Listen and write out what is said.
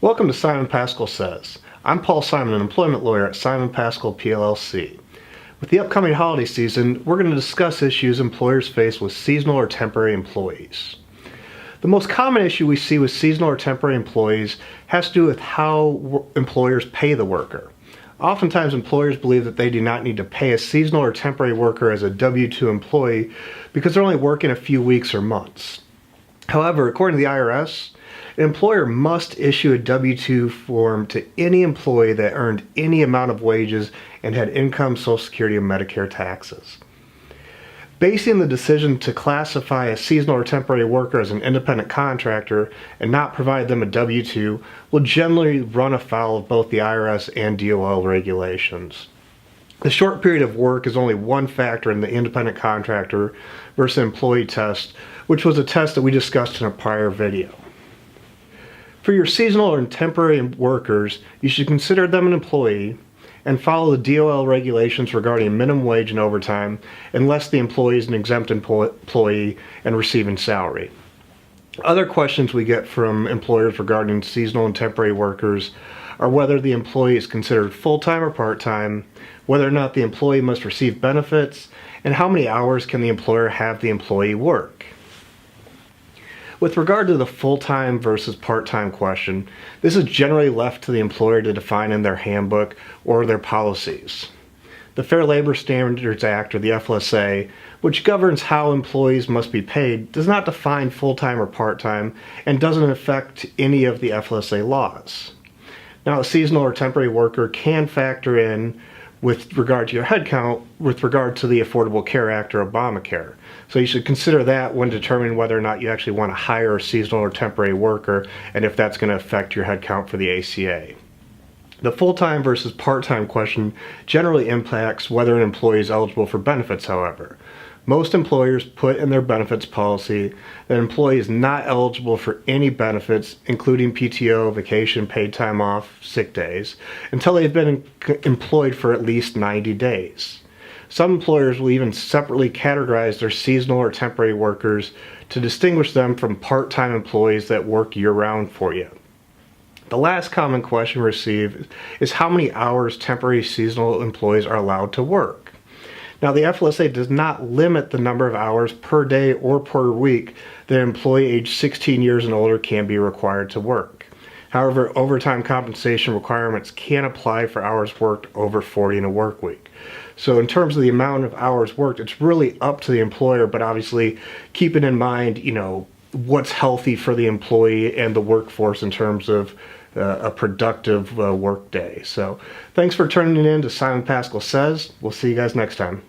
Welcome to Simon Paschal Says. I'm Paul Simon, an employment lawyer at Simon Paschal PLLC. With the upcoming holiday season, we're going to discuss issues employers face with seasonal or temporary employees. The most common issue we see with seasonal or temporary employees has to do with how employers pay the worker. Oftentimes, employers believe that they do not need to pay a seasonal or temporary worker as a W-2 employee because they're only working a few weeks or months. However, according to the IRS, an employer must issue a W-2 form to any employee that earned any amount of wages and had income, Social Security, and Medicare taxes. Basing the decision to classify a seasonal or temporary worker as an independent contractor and not provide them a W-2 will generally run afoul of both the IRS and DOL regulations. The short period of work is only one factor in the independent contractor versus employee test, which was a test that we discussed in a prior video. For your seasonal or temporary workers, you should consider them an employee and follow the DOL regulations regarding minimum wage and overtime unless the employee is an exempt employee and receiving salary. Other questions we get from employers regarding seasonal and temporary workers are whether the employee is considered full-time or part-time, whether or not the employee must receive benefits, and how many hours can the employer have the employee work. With regard to the full-time versus part-time question, this is generally left to the employer to define in their handbook or their policies. The Fair Labor Standards Act, or the FLSA, which governs how employees must be paid, does not define full-time or part-time and doesn't affect any of the FLSA laws. Now, a seasonal or temporary worker can factor in with regard to your headcount with regard to the Affordable Care Act or Obamacare. So you should consider that when determining whether or not you actually want to hire a seasonal or temporary worker and if that's going to affect your headcount for the ACA. The full-time versus part-time question generally impacts whether an employee is eligible for benefits, however. Most employers put in their benefits policy that an employee is not eligible for any benefits, including PTO, vacation, paid time off, sick days, until they've been employed for at least 90 days. Some employers will even separately categorize their seasonal or temporary workers to distinguish them from part-time employees that work year-round for you. The last common question received is how many hours temporary seasonal employees are allowed to work. Now, the FLSA does not limit the number of hours per day or per week that an employee aged 16 years and older can be required to work. However, overtime compensation requirements can apply for hours worked over 40 in a work week. So in terms of the amount of hours worked, it's really up to the employer, but obviously keeping in mind, what's healthy for the employee and the workforce in terms of a productive work day. So thanks for tuning in to Simon Paschal Says. We'll see you guys next time.